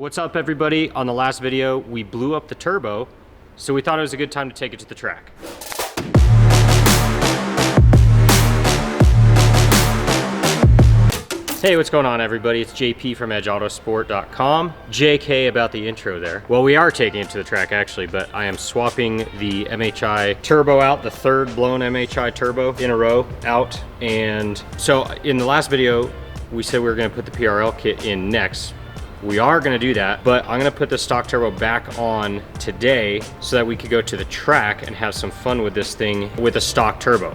What's up, everybody? On the last video, we blew up the turbo, so we thought it was a good time to take it to the track. Hey, what's going on, everybody? It's JP from EdgeAutosport.com. JK about the intro there. Well, we are taking it to the track actually, but I am swapping the MHI turbo out, the third blown MHI turbo in a row out. And so in the last video, we said we were gonna put the PRL kit in next. We are gonna do that, but I'm gonna put the stock turbo back on today so that we could go to the track and have some fun with this thing with a stock turbo.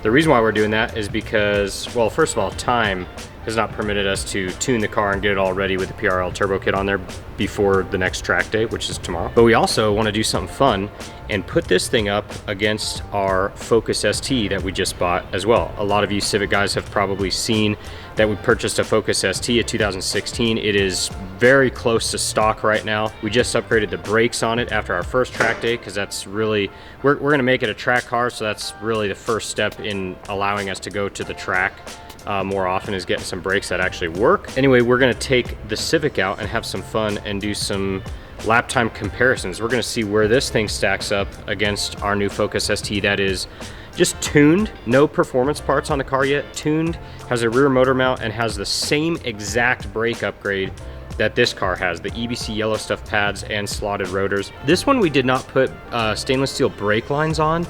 The reason why we're doing that is because, well, first of all, time has not permitted us to tune the car and get it all ready with the PRL turbo kit on there before the next track day, which is tomorrow. But we also want to do something fun and put this thing up against our Focus ST that we just bought as well. A lot of you Civic guys have probably seen that we purchased a Focus ST, a 2016. It is very close to stock right now. We just upgraded the brakes on it after our first track day, because that's really, we're gonna make it a track car, so that's really the first step in allowing us to go to the track more often, is getting some brakes that actually work. Anyway, we're gonna take the Civic out and have some fun and do some lap time comparisons. We're gonna see where this thing stacks up against our new Focus ST that is just tuned, no performance parts on the car yet, tuned, has a rear motor mount, and has the same exact brake upgrade that this car has, the EBC yellow stuff pads and slotted rotors. This one we did not put stainless steel brake lines on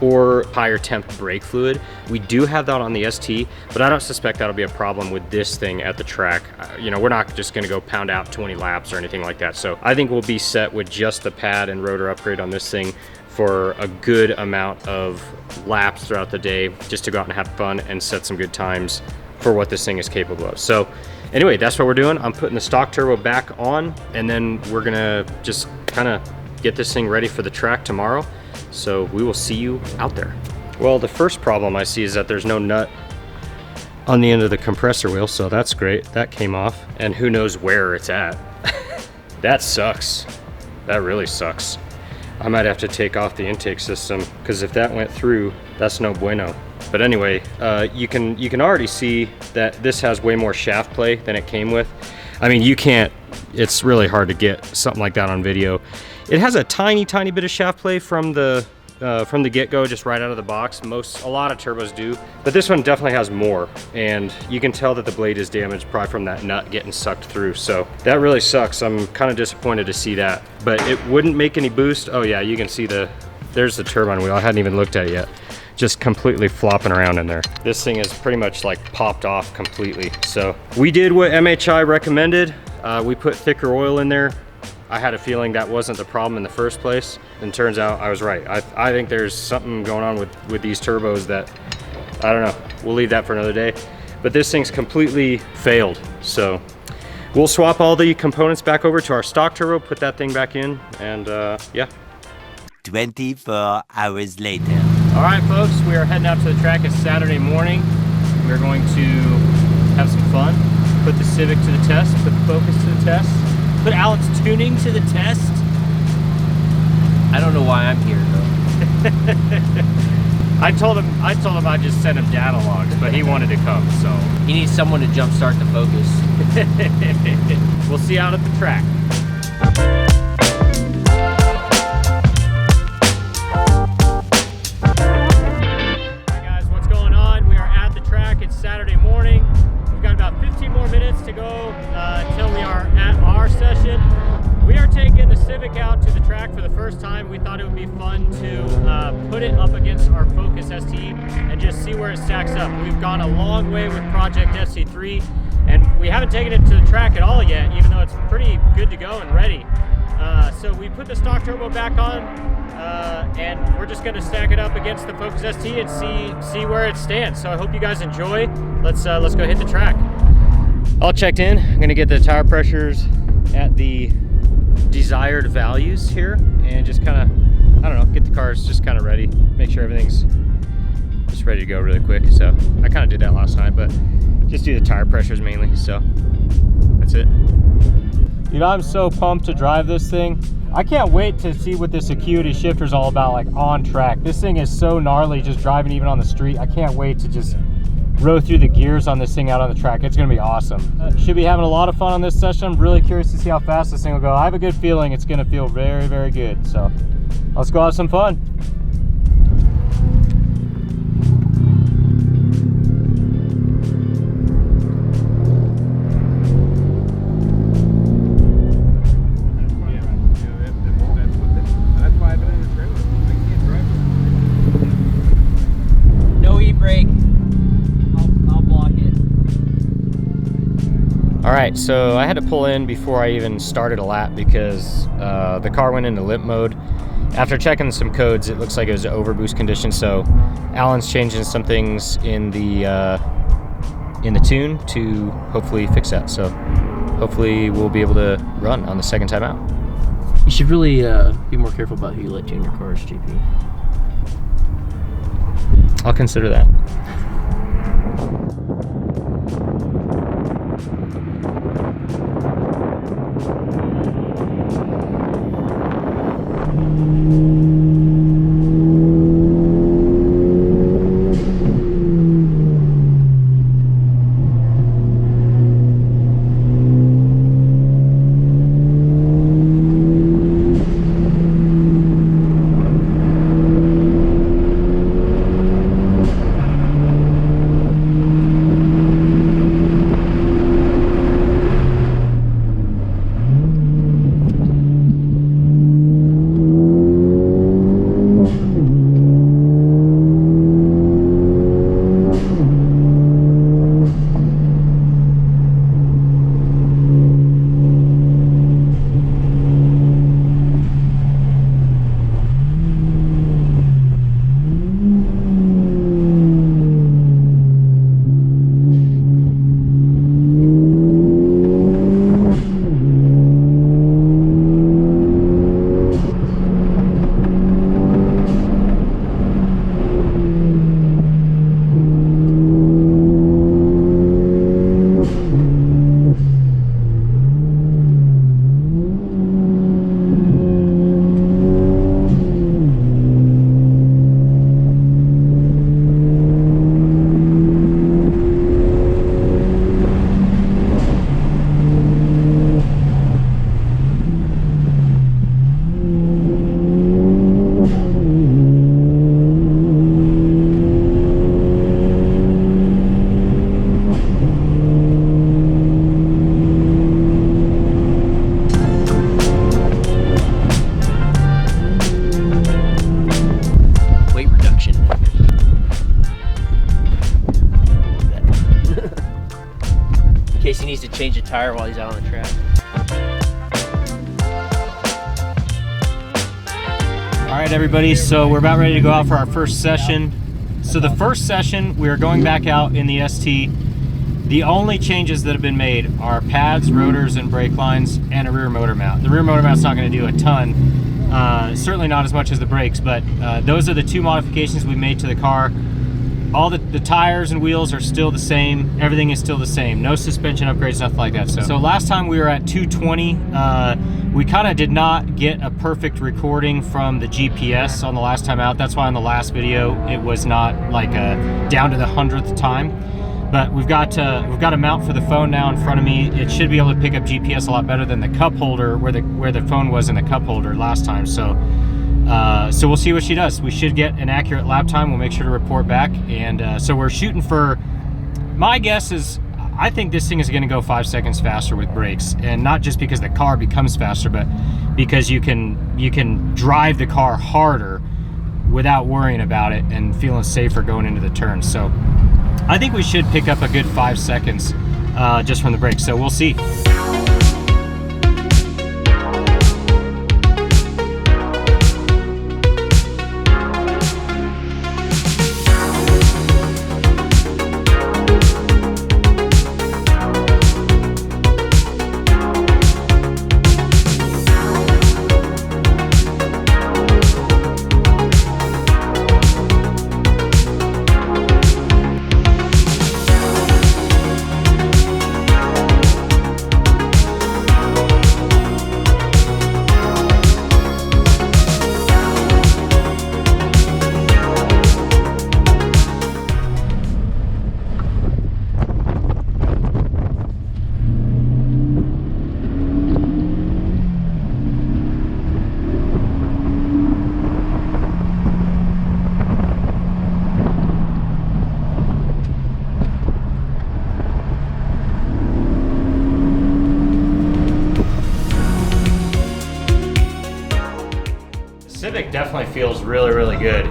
or higher temp brake fluid. We do have that on the ST, but I don't suspect that'll be a problem with this thing at the track. You know, we're not just gonna go pound out 20 laps or anything like that. So I think we'll be set with just the pad and rotor upgrade on this thing for a good amount of laps throughout the day, just to go out and have fun and set some good times for what this thing is capable of. So anyway, that's what we're doing. I'm putting the stock turbo back on, and then we're gonna just kind of get this thing ready for the track tomorrow. So we will see you out there. Well, the first problem I see is that there's no nut on the end of the compressor wheel, so that's great. That came off, and who knows where it's at. That sucks. That really sucks. I might have to take off the intake system, because if that went through, that's no bueno. But anyway, you can already see that this has way more shaft play than it came with. I mean, you can't, it's really hard to get something like that on video. It has a tiny bit of shaft play from the get-go, just right out of the box. A lot of turbos do, but this one definitely has more, and you can tell that the blade is damaged probably from that nut getting sucked through. So that really sucks. I'm kind of disappointed to see that, but it wouldn't make any boost. Oh yeah, you can see there's the turbine wheel. I hadn't even looked at it yet. Just completely flopping around in there. This thing is pretty much like popped off completely. So we did what MHI recommended. We put thicker oil in there. I had a feeling that wasn't the problem in the first place, and turns out I was right. I think there's something going on with these turbos that, I don't know, we'll leave that for another day. But this thing's completely failed. So we'll swap all the components back over to our stock turbo, put that thing back in, and yeah. 24 hours later. All right, folks, we are heading out to the track. It's Saturday morning. We're going to have some fun, put the Civic to the test, put the Focus to the test, put Alex tuning to the test. I don't know why I'm here though. I told him I'd just send him data logs, but he wanted to come, so. He needs someone to jumpstart the Focus. We'll see you out at the track. Saturday morning. We've got about 15 more minutes to go until we are at our session. We are taking the Civic out to the track for the first time. We thought it would be fun to put it up against our Focus ST and just see where it stacks up. We've gone a long way with Project FC3, and we haven't taken it to the track at all yet, even though it's pretty good to go and ready. So we put the stock turbo back on, and we're just gonna stack it up against the Focus ST and see where it stands. So I hope you guys enjoy. Let's go hit the track. All checked in. I'm gonna get the tire pressures at the desired values here, and just kind of, I don't know, get the cars just kind of ready, make sure everything's just ready to go really quick. So I kind of did that last time, but just do the tire pressures mainly. So that's it. Dude, I'm so pumped to drive this thing. I can't wait to see what this Acuity shifter is all about, like on track. This thing is so gnarly just driving even on the street. I can't wait to just row through the gears on this thing out on the track. It's gonna be awesome. Should be having a lot of fun on this session. I'm really curious to see how fast this thing will go. I have a good feeling it's gonna feel very, very good. So let's go have some fun. All right, so I had to pull in before I even started a lap because the car went into limp mode. After checking some codes, it looks like it was overboost condition, so Alan's changing some things in the tune to hopefully fix that. So hopefully we'll be able to run on the second time out. You should really be more careful about who you let tune your cars, JP. I'll consider that. He needs to change a tire while he's out on the track. All right, everybody, so we're about ready to go out for our first session. So the first session, we are going back out in the ST. The only changes that have been made are pads, rotors, and brake lines, and a rear motor mount. The rear motor mount's not going to do a ton, certainly not as much as the brakes, but those are the two modifications we made to the car. All the tires and wheels are still the same. Everything is still the same. No suspension upgrades, nothing like that. So last time we were at 220. We kind of did not get a perfect recording from the GPS on the last time out. That's why on the last video it was not like down to the 100th time. But we've got a mount for the phone now in front of me. It should be able to pick up GPS a lot better than the cup holder where the phone was in the cup holder last time. So we'll see what she does. We should get an accurate lap time. We'll make sure to report back. And so we're shooting for, my guess is, I think this thing is going to go 5 seconds faster with brakes, and not just because the car becomes faster, but because you can drive the car harder without worrying about it and feeling safer going into the turn. So I think we should pick up a good 5 seconds just from the brakes. So we'll see. Civic definitely feels really, really good.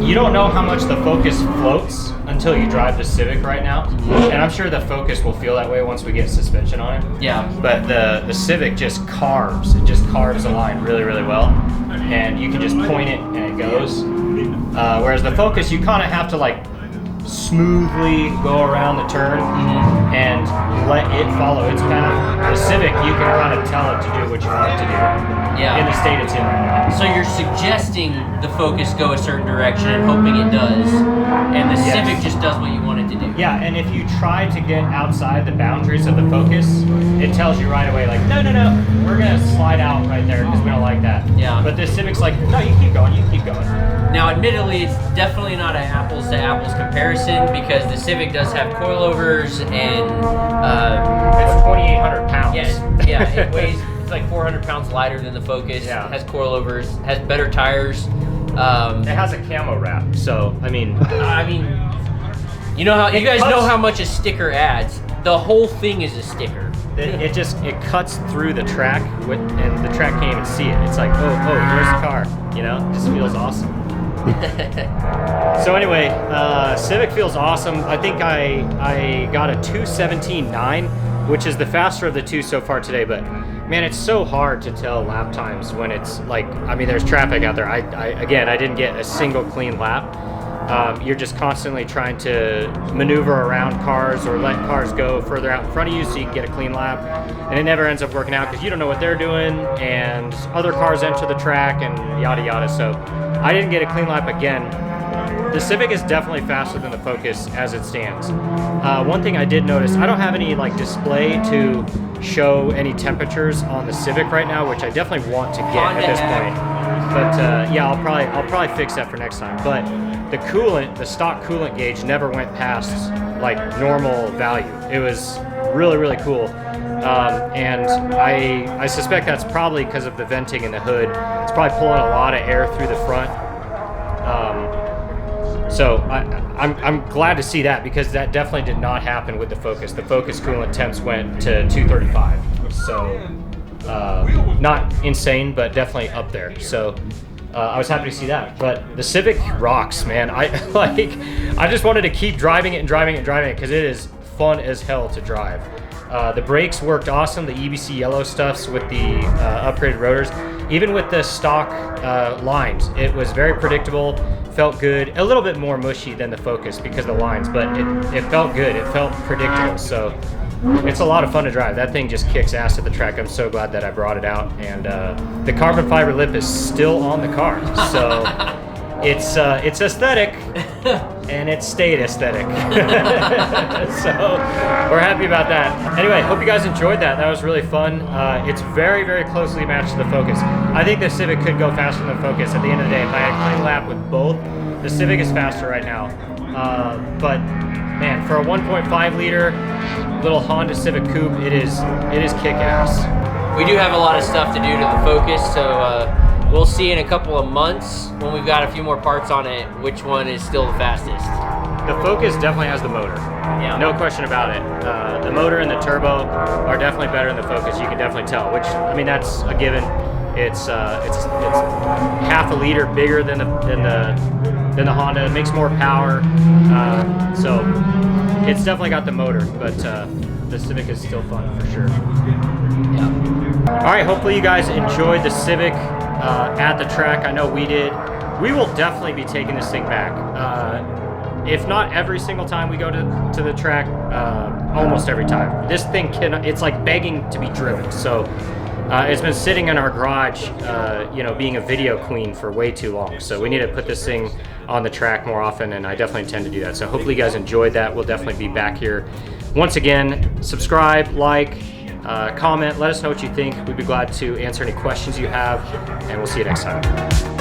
You don't know how much the Focus floats until you drive the Civic right now. And I'm sure the Focus will feel that way once we get suspension on it. Yeah. But the Civic just carves. It just carves the line really, really well. And you can just point it and it goes. Whereas the Focus, you kind of have to like smoothly go around the turn and let it follow its path. The Civic, you can kind of tell it to do what you want it to do. Yeah. In the state it's in right now. So you're suggesting the Focus go a certain direction and hoping it does, and the Yes. Civic just does what you want it to do. Yeah, and if you try to get outside the boundaries of the Focus, it tells you right away, like, no, we're gonna slide out right there because we don't like that. Yeah. But the Civic's like, no, you keep going. Now, admittedly, it's definitely not an apples to apples comparison because the Civic does have coilovers and It's 2,800 pounds. yeah, it weighs it's like 400 pounds lighter than the Focus. Yeah. It has coilovers, has better tires. It has a camo wrap, so I mean, you know how you guys cuts- know how much a sticker adds. The whole thing is a sticker. it cuts through the track, and the track can't even see it. It's like, oh, there's the car. You know, it just feels awesome. So anyway, Civic feels awesome. I think I got a 2:17.9, which is the faster of the two so far today. But man, it's so hard to tell lap times when it's like, I mean, there's traffic out there. I didn't get a single clean lap. You're just constantly trying to maneuver around cars or let cars go further out in front of you so you can get a clean lap, and it never ends up working out because you don't know what they're doing, and other cars enter the track and yada yada. So I didn't get a clean lap again. The Civic is definitely faster than the Focus as it stands. One thing I did notice, I don't have any like display to show any temperatures on the Civic right now, which I definitely want to get at this point. But yeah, I'll probably fix that for next time. But the coolant, the stock coolant gauge never went past like normal value. It was really, really cool. And I suspect that's probably because of the venting in the hood. It's probably pulling a lot of air through the front. So I'm glad to see that because that definitely did not happen with the Focus. The Focus coolant temps went to 235. So not insane, but definitely up there. So I was happy to see that. But the Civic rocks, man. I just wanted to keep driving it because it is fun as hell to drive. The brakes worked awesome. The EBC yellow stuffs with the upgraded rotors. Even with the stock lines, it was very predictable, felt good. A little bit more mushy than the Focus because of the lines, but it felt good. It felt predictable. So it's a lot of fun to drive. That thing just kicks ass at the track. I'm so glad that I brought it out. And the carbon fiber lip is still on the car. So it's aesthetic, and it stayed aesthetic. So we're happy about that. Anyway, hope you guys enjoyed that. That was really fun. It's very, very closely matched to the Focus. I think the Civic could go faster than the Focus at the end of the day. If I had a clean lap with both, the Civic is faster right now. But man, for a 1.5 liter little Honda Civic Coupe, it is kick-ass. We do have a lot of stuff to do to the Focus, so we'll see in a couple of months when we've got a few more parts on it which one is still the fastest. The Focus definitely has the motor. Yeah. No question about it. The motor and the turbo are definitely better than the Focus. You can definitely tell, which, I mean, that's a given. It's half a liter bigger than the Honda. It makes more power. So it's definitely got the motor, but the Civic is still fun for sure. Yeah. All right, hopefully you guys enjoyed the Civic at the track. I know we did. We will definitely be taking this thing back. If not every single time we go to the track, almost every time. This thing it's like begging to be driven. So it's been sitting in our garage, being a video queen for way too long. So we need to put this thing on the track more often, and I definitely intend to do that. So hopefully you guys enjoyed that. We'll definitely be back here. Once again, subscribe, like, comment, let us know what you think. We'd be glad to answer any questions you have, and we'll see you next time.